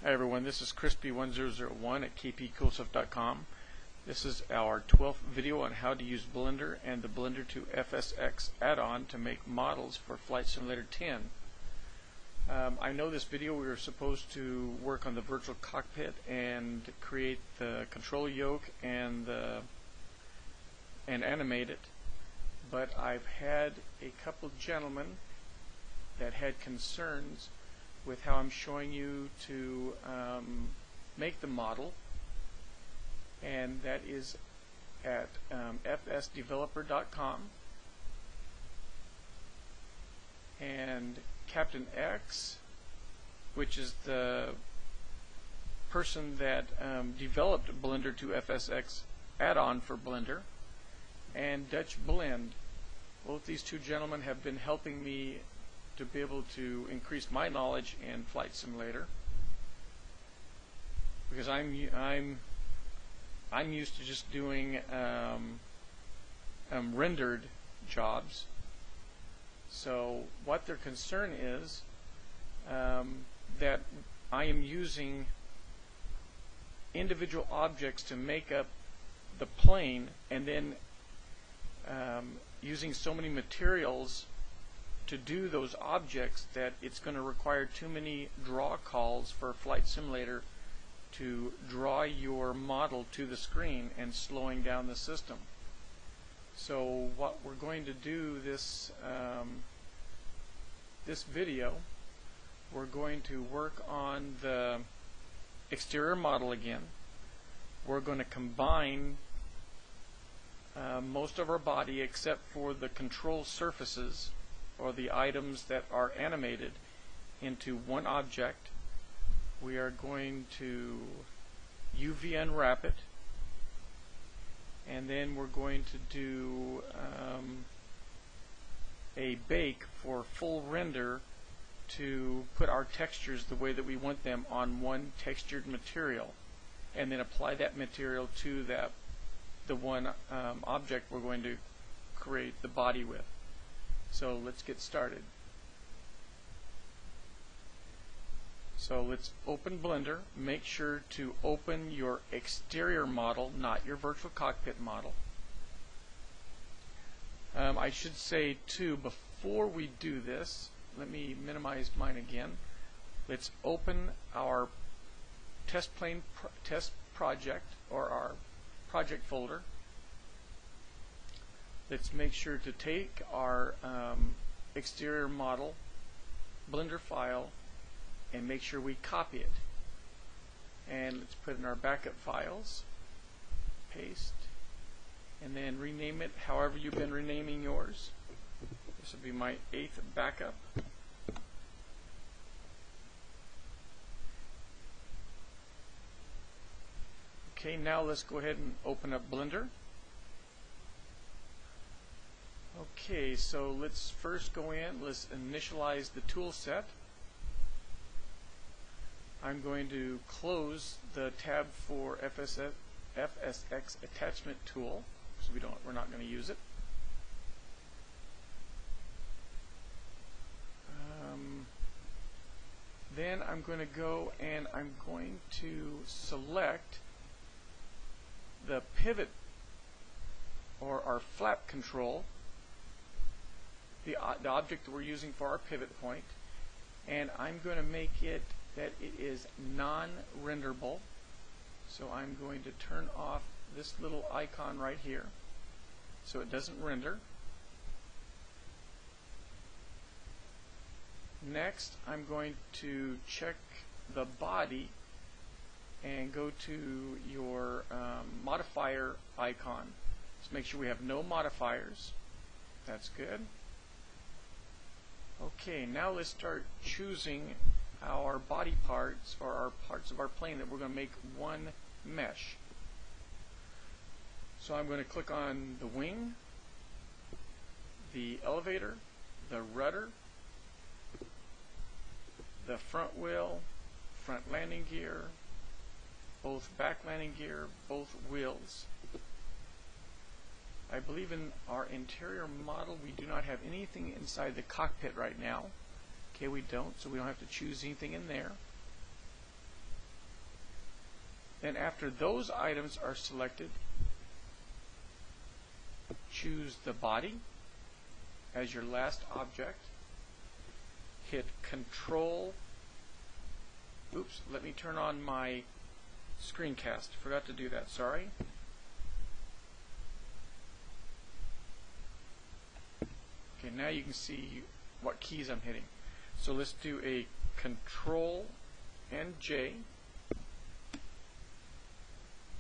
Hi everyone, this is Crispy1001 at kpcoolstuff.com. This is our 12th video on how to use Blender and the Blender2FSX add-on to make models for Flight Simulator 10. I know this video we were supposed to work on the virtual cockpit and create the control yoke and animate it, but I've had a couple of gentlemen that had concerns with how I'm showing you to make the model, and that is at fsdeveloper.com. And Captain X, which is the person that developed Blender2FSX add-on for Blender, and Dutch Blend, both these two gentlemen have been helping me to be able to increase my knowledge in Flight Simulator, because I'm used to just doing rendered jobs. So what their concern is that I am using individual objects to make up the plane, and then using so many materials to do those objects that it's going to require too many draw calls for Flight Simulator to draw your model to the screen and slowing down the system. So what we're going to do this video, we're going to work on the exterior model again. We're going to combine most of our body except for the control surfaces, or the items that are animated, into one object. We are going to UV-unwrap it, and then we're going to do a bake for full render to put our textures the way that we want them on one textured material, and then apply that material to the one object we're going to create the body with. So let's get started. So let's open Blender. Make sure to open your exterior model, not your virtual cockpit model. I should say too, before we do this, let me minimize mine again. Let's open our test project, or our project folder. Let's make sure to take our exterior model Blender file and make sure we copy it. And let's put it in our backup files, paste, and then rename it however you've been renaming yours. This will be my 8th backup. Okay, now let's go ahead and open up Blender. Okay, so let's first go in, let's initialize the tool set. I'm going to close the tab for FSX attachment tool, because we're not going to use it. Then I'm going to go and I'm going to select the pivot, or our flap control, the object that we're using for our pivot point, and I'm going to make it that it is non-renderable. So I'm going to turn off this little icon right here so it doesn't render. Next, I'm going to check the body and go to your modifier icon. Let's make sure we have no modifiers. That's good. Okay, now let's start choosing our body parts, or our parts of our plane that we're going to make one mesh. So I'm going to click on the wing, the elevator, the rudder, the front wheel, front landing gear, both back landing gear, both wheels. I believe in our interior model we do not have anything inside the cockpit right now. Okay, we don't, so we don't have to choose anything in there. Then after those items are selected, choose the body as your last object. Hit Control. Oops, let me turn on my screencast. Forgot to do that, sorry. Okay, now you can see what keys I'm hitting. So let's do a Control and J.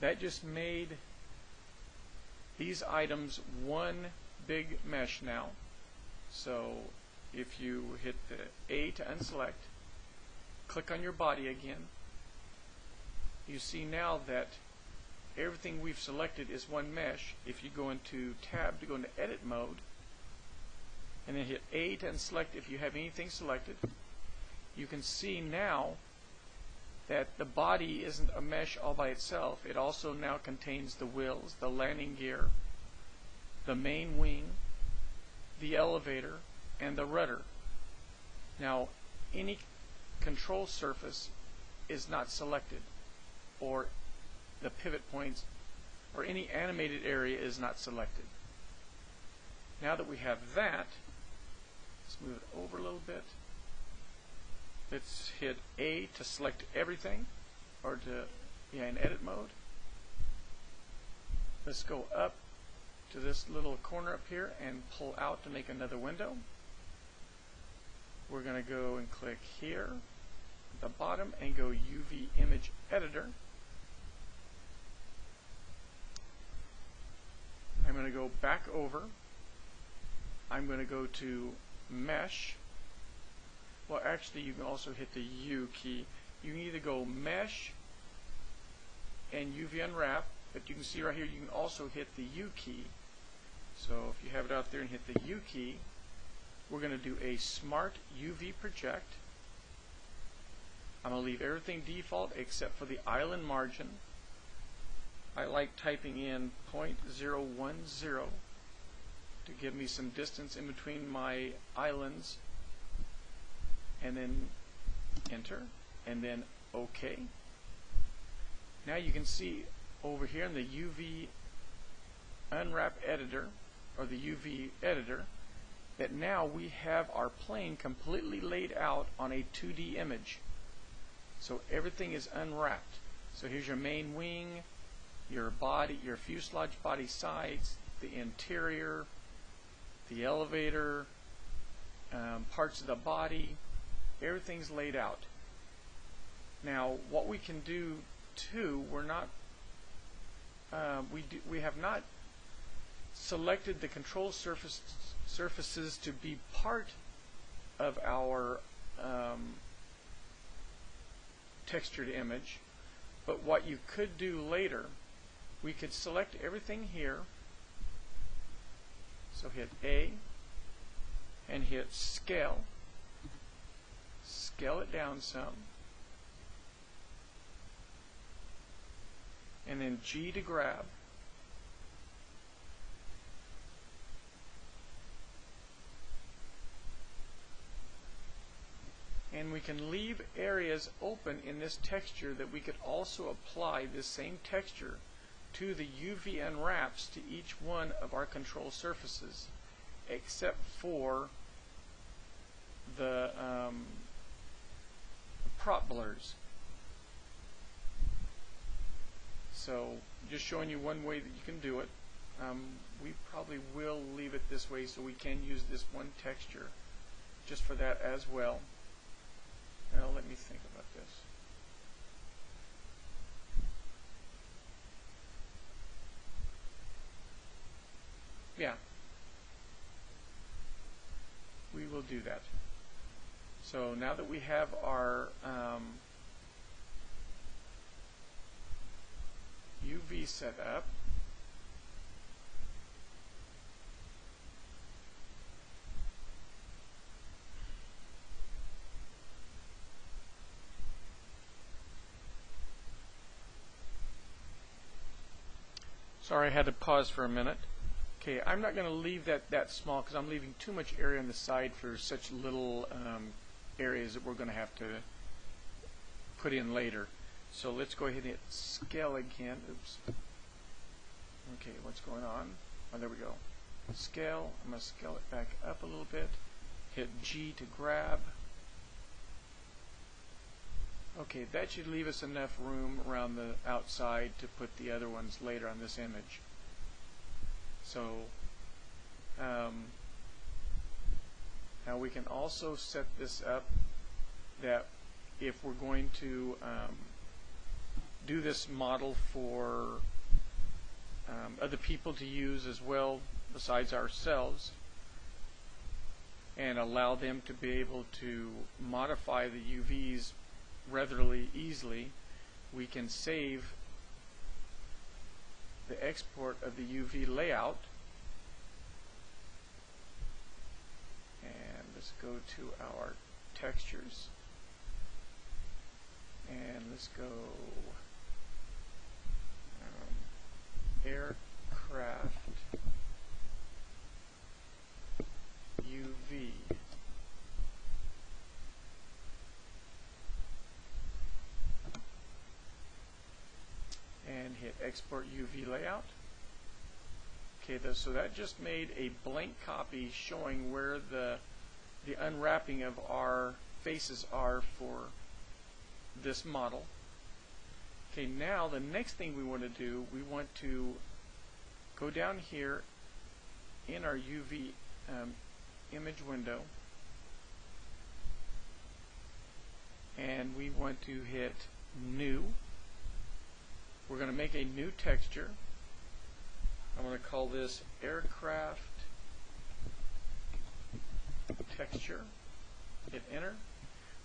That just made these items one big mesh now. So if you hit the A to unselect, click on your body again, you see now that everything we've selected is one mesh. If you go into Tab to go into Edit mode, and then hit A to unselect if you have anything selected, you can see now that the body isn't a mesh all by itself. It also now contains the wheels, the landing gear, the main wing, the elevator, and the rudder. Now, any control surface is not selected, or the pivot points, or any animated area is not selected. Now that we have that, let's move it over a little bit. Let's hit A to select everything, or in edit mode. Let's go up to this little corner up here and pull out to make another window. We're going to go and click here at the bottom and go UV Image Editor. I'm going to go back over. I'm going to go to Mesh. Well, actually, you can also hit the U key. You can either go Mesh and UV-unwrap, but you can see right here you can also hit the U key. So if you have it out there and hit the U key, we're going to do a Smart UV Project. I'm going to leave everything default except for the island margin. I like typing in 0.010 to give me some distance in between my islands, and then enter, and then OK. Now you can see over here in the UV Unwrap editor, or the UV editor, that now we have our plane completely laid out on a 2D image. So everything is unwrapped. So here's your main wing, your body, your fuselage body sides, the interior, the elevator, parts of the body, everything's laid out. Now what we can do too, we have not selected the control surfaces to be part of our textured image, but what you could do later, we could select everything here, so hit A and hit Scale, scale it down some, and then G to grab, and we can leave areas open in this texture that we could also apply this same texture to the UV unwraps to each one of our control surfaces, except for the prop blurs. So just showing you one way that you can do it. We probably will leave it this way so we can use this one texture just for that as well. Now let me think about this. Yeah, we will do that. So now that we have our UV set up, sorry, I had to pause for a minute. Okay, I'm not going to leave that small because I'm leaving too much area on the side for such little areas that we're going to have to put in later. So let's go ahead and hit scale again. Oops. Okay, what's going on? Oh, there we go. Scale. I'm going to scale it back up a little bit. Hit G to grab. Okay, that should leave us enough room around the outside to put the other ones later on this image. So now we can also set this up that if we're going to do this model for other people to use as well besides ourselves, and allow them to be able to modify the UVs readily easily, we can save the export of the UV layout. And let's go to our textures, and let's go aircraft UV. And hit export UV layout. Okay, so that just made a blank copy showing where the unwrapping of our faces are for this model. Okay, now the next thing we want to do, we want to go down here in our UV image window, and we want to hit new. We're going to make a new texture. I'm going to call this aircraft texture. Hit enter.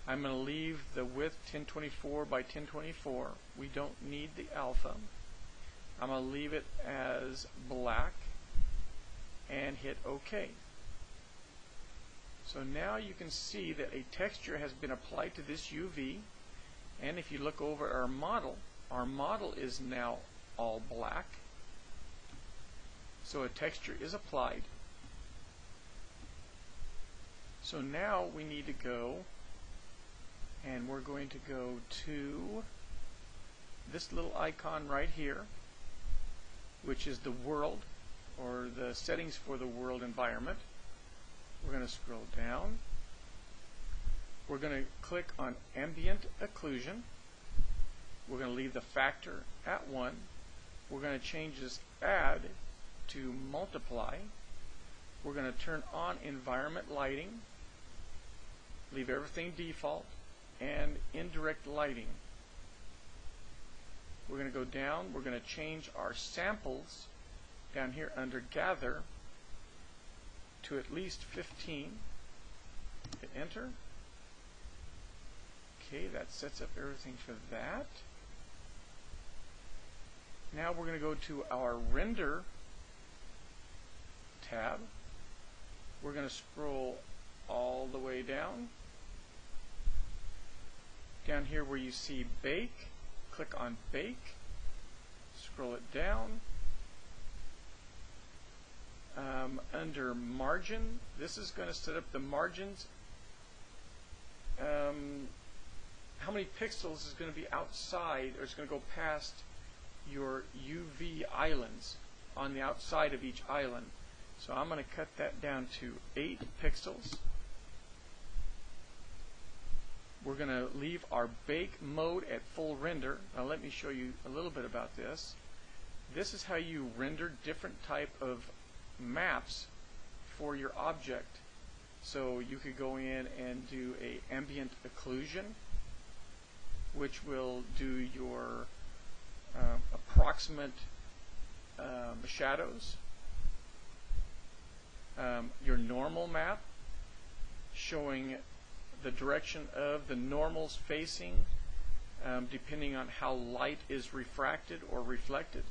I'm going to leave the width 1024 by 1024. We don't need the alpha. I'm going to leave it as black and hit OK. So now you can see that a texture has been applied to this UV, and if you look over our model is now all black. So a texture is applied. So now we need to go, and we're going to go to this little icon right here, which is the world, or the settings for the world environment. We're going to scroll down. We're going to click on ambient occlusion. We're going to leave the factor at 1. We're going to change this add to multiply. We're going to turn on environment lighting, leave everything default, and indirect lighting. We're going to go down. We're going to change our samples down here under gather to at least 15. Hit enter. Okay, that sets up everything for that. Now we're going to go to our render tab. We're going to scroll all the way down. Down here where you see bake, click on bake. Scroll it down. Under margin, this is going to set up the margins. How many pixels is going to be outside, or it's going to go past your UV islands on the outside of each island. So I'm going to cut that down to 8 pixels. We're going to leave our bake mode at full render. Now let me show you a little bit about this. This is how you render different type of maps for your object. So you could go in and do a ambient occlusion, which will do your approximate shadows, your normal map showing the direction of the normals facing depending on how light is refracted or reflected.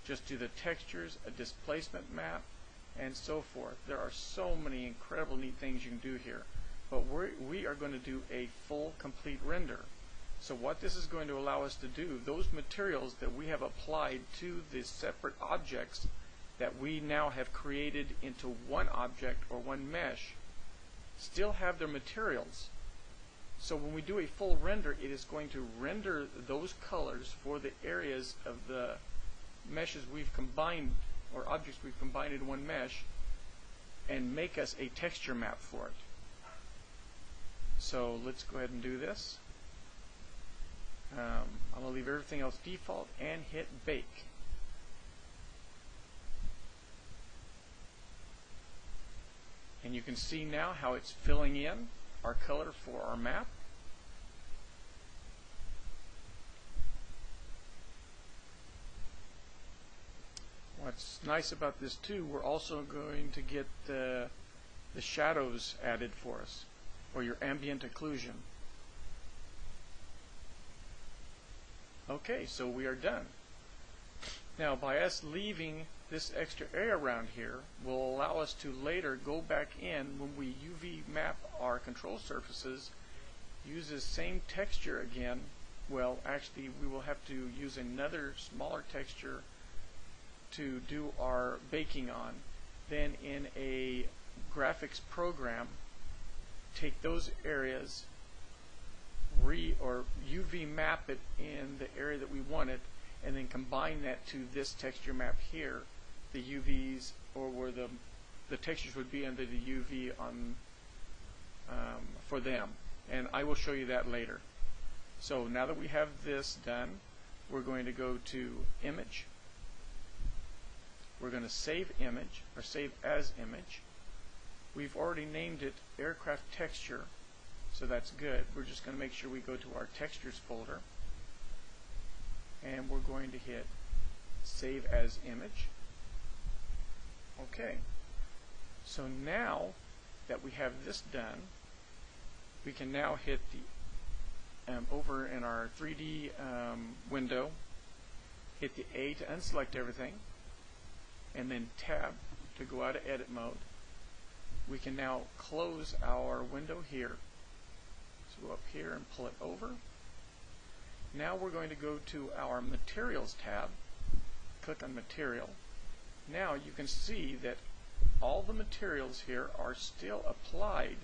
Just do the textures, a displacement map, and so forth. There are so many incredible neat things you can do here, but we are going to do a full complete render. So what this is going to allow us to do, those materials that we have applied to the separate objects that we now have created into one object or one mesh, still have their materials. So when we do a full render, it is going to render those colors for the areas of the meshes we've combined, or objects we've combined in one mesh, and make us a texture map for it. So let's go ahead and do this. I'm going to leave everything else default and hit bake. And you can see now how it's filling in our color for our map. What's nice about this too, we're also going to get the shadows added for us, or your ambient occlusion. Okay, so we are done. Now, by us leaving this extra area around here will allow us to later go back in when we UV map our control surfaces, use the same texture again. Well, actually, we will have to use another smaller texture to do our baking on. Then in a graphics program, take those areas, or UV map it in the area that we want it, and then combine that to this texture map here, the UVs, or where the textures would be under the UV on for them. And I will show you that later. So now that we have this done, we're going to go to Image. We're going to save image, or save as image. We've already named it Aircraft Texture, so that's good. We're just going to make sure we go to our Textures folder, and we're going to hit Save as Image. Okay, so now that we have this done, we can now hit the over in our 3D window, hit the A to unselect everything, and then Tab to go out of edit mode. We can now close our window here. So go up here and pull it over. Now we're going to go to our Materials tab, click on Material. Now you can see that all the materials here are still applied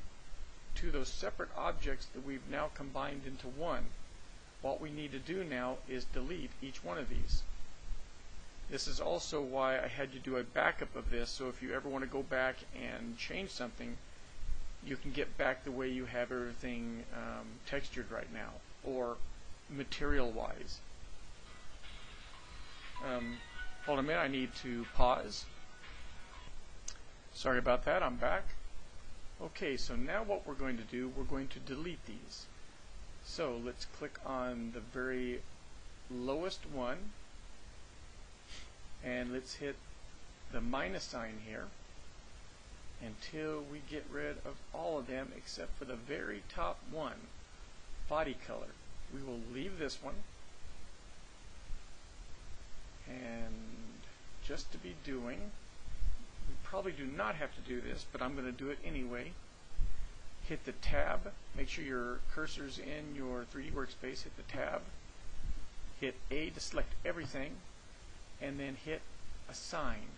to those separate objects that we've now combined into one. What we need to do now is delete each one of these. This is also why I had you do a backup of this, so if you ever want to go back and change something, you can get back the way you have everything textured right now, or material-wise. Hold a minute, I need to pause. Sorry about that, I'm back. Okay, so now what we're going to do, we're going to delete these. So let's click on the very lowest one, and let's hit the minus sign here until we get rid of all of them except for the very top one, body color. We will leave this one, and just to be doing, we probably do not have to do this, but I'm going to do it anyway. Hit the tab, make sure your cursor's in your 3D workspace, hit the tab, hit A to select everything, and then hit Assign.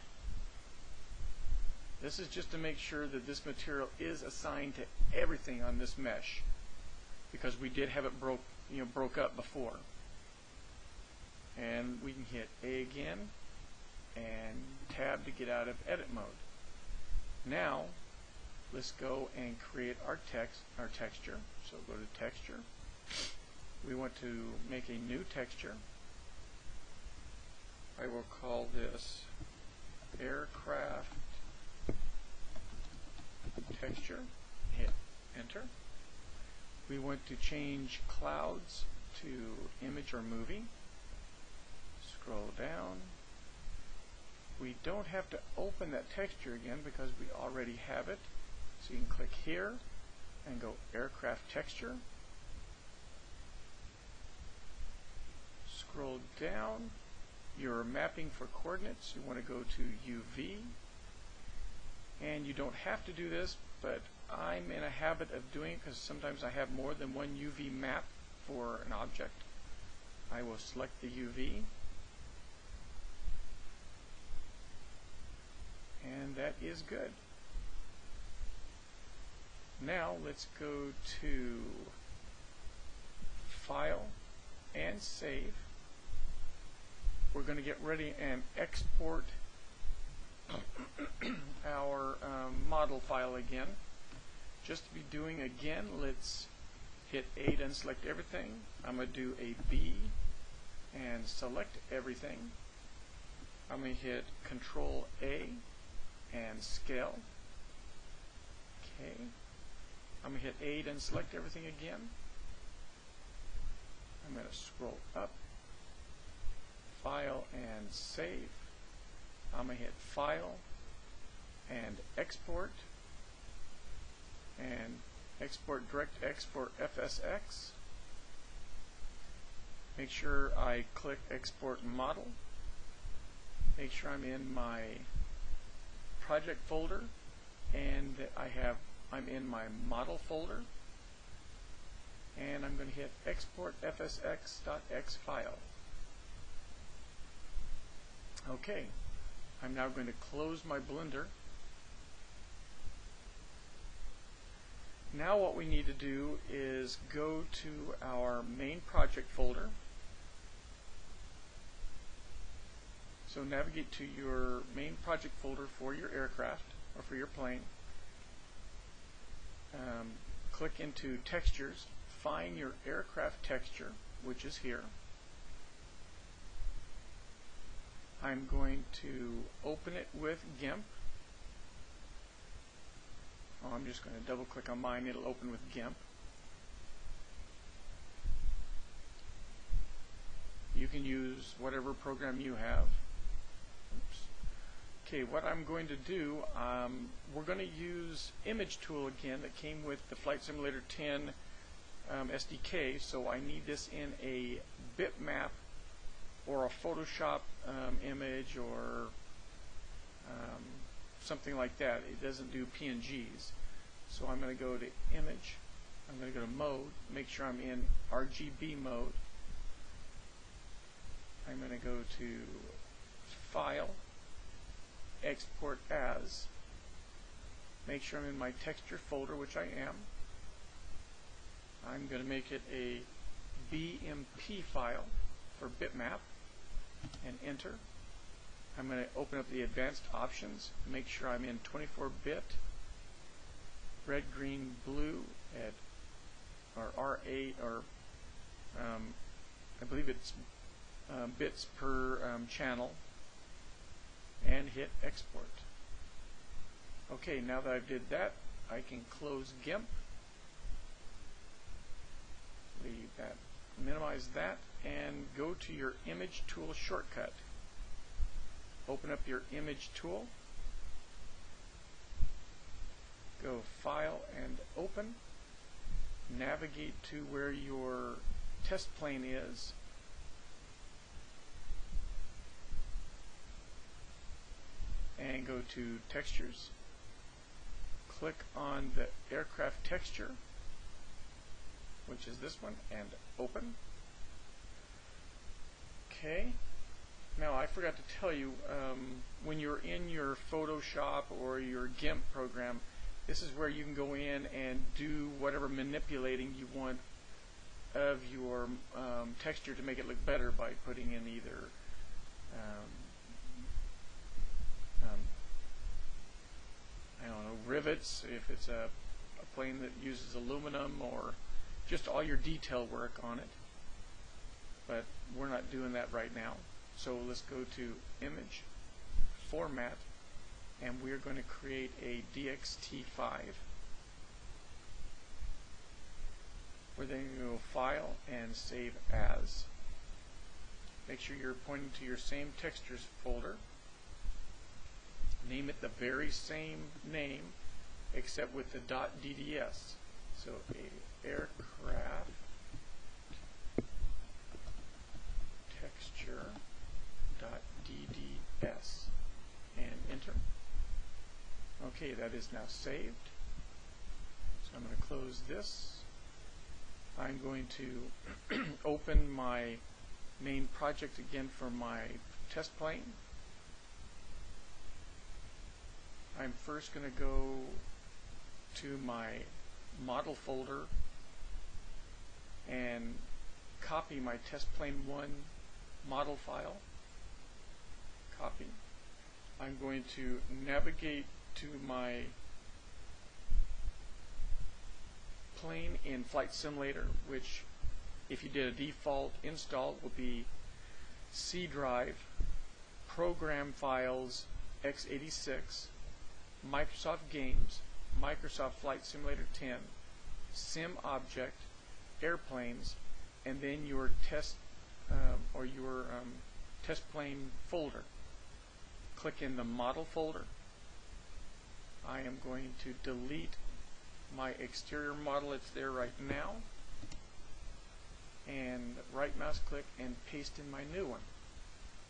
This is just to make sure that this material is assigned to everything on this mesh, because we did have it broke up before. And we can hit A again and tab to get out of edit mode. Now let's go and create our texture. So go to Texture. We want to make a new texture. I will call this Aircraft Texture. Hit Enter. We want to change clouds to image or movie. Scroll down. We don't have to open that texture again because we already have it. So you can click here and go Aircraft Texture. Scroll down. Your mapping for coordinates, you want to go to UV. And you don't have to do this, but I'm in a habit of doing it because sometimes I have more than one UV map for an object. I will select the UV. And that is good. Now let's go to save. We're going to get ready and export our model file again. Just to be doing again, let's hit A to unselect everything. I'm going to do a B and select everything. I'm going to hit Control A and scale. Okay. I'm going to hit A and select everything again. I'm going to scroll up, File and Save. I'm going to hit File and Export, and export DirectX for FSX. Make sure I click Export Model. Make sure I'm in my project folder, and I'm in my model folder, and I'm going to hit Export FSX.x file. Okay, I'm now going to close my Blender. Now what we need to do is go to our main project folder. So navigate to your main project folder for your aircraft or for your plane. Click into Textures, find your aircraft texture, which is here. I'm going to open it with GIMP. I'm just going to double click on mine, it'll open with GIMP. You can use whatever program you have. Oops. Okay, what I'm going to do, we're going to use Image Tool again that came with the Flight Simulator 10 SDK, so I need this in a bitmap or a Photoshop image or something like that. It doesn't do PNGs. So I'm going to go to Image, I'm going to go to Mode, make sure I'm in RGB mode. I'm going to go to File, Export As, make sure I'm in my texture folder, which I am. I'm going to make it a BMP file for bitmap and enter. I'm going to open up the advanced options, make sure I'm in 24-bit, red, green, blue, at or R8, or I believe it's bits per channel, and hit export. Okay, now that I did that, I can close GIMP, leave that, minimize that, and go to your Image Tool shortcut. Open up your Image Tool, go File and Open, navigate to where your test plane is, and go to Textures. Click on the aircraft texture, which is this one, and open. Okay. Now I forgot to tell you, when you're in your Photoshop or your GIMP program, this is where you can go in and do whatever manipulating you want of your texture to make it look better by putting in either I don't know, rivets if it's a plane that uses aluminum, or just all your detail work on it. But we're not doing that right now. So let's go to Image, Format, and we're going to create a DXT5. We're then going to go File and Save As. Make sure you're pointing to your same textures folder. Name it the very same name except with the .dds. So a aircraft texture .dds, and enter. Okay, that is now saved. So I'm going to close this. I'm going to open my main project again for my test plane. I'm first going to go to my model folder and copy my test plane 1 model file. Copy. I'm going to navigate to my plane in Flight Simulator, which if you did a default install would be C drive, program files, x86, Microsoft Games, Microsoft Flight Simulator 10, Sim Object, Airplanes, and then your test test plane folder. Click in the model folder. I am going to delete my exterior model. It's there right now. And right mouse click and paste in my new one.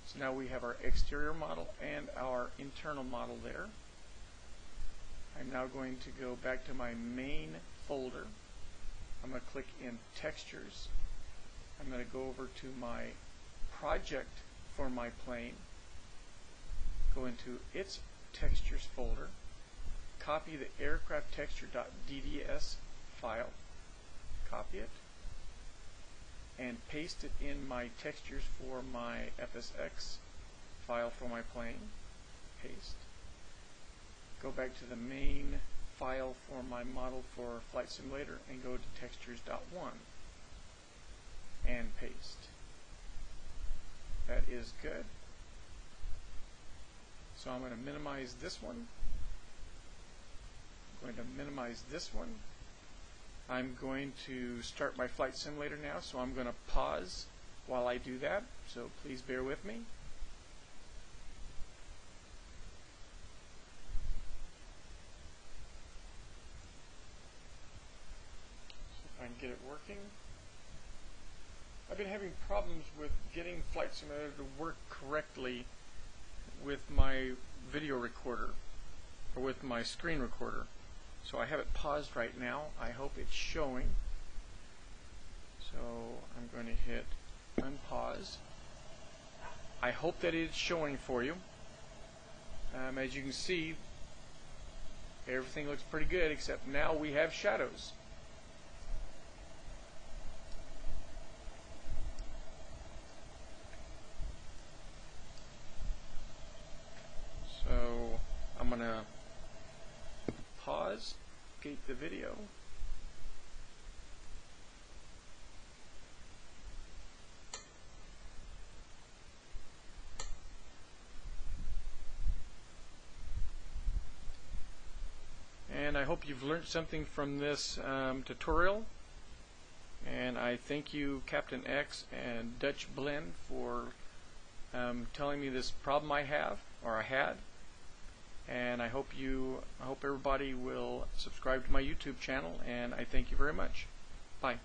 So now we have our exterior model and our internal model there. I'm now going to go back to my main folder. I'm going to click in textures. I'm going to go over to my project for my plane, go into its textures folder, copy the aircraft texture.dds file, copy it, and paste it in my textures for my FSX file for my plane. Paste. Go back to the main file for my model for Flight Simulator and go to textures.1 and paste. That is good. So I'm going to minimize this one. I'm going to minimize this one. I'm going to start my Flight Simulator now, so I'm going to pause while I do that, so please bear with me. See if I can get it working. I've been having problems with getting Flight Simulator to work correctly with my video recorder or with my screen recorder. So I have it paused right now. I hope it's showing. So I'm going to hit unpause. I hope that it's showing for you. As you can see, everything looks pretty good, except now we have shadows. So I'm going to pause, gate the video. And I hope you've learned something from this tutorial. And I thank you, Captain X and Dutch Blend, for telling me this problem I have, or I had. And I hope everybody will subscribe to my YouTube channel, and I thank you very much. Bye.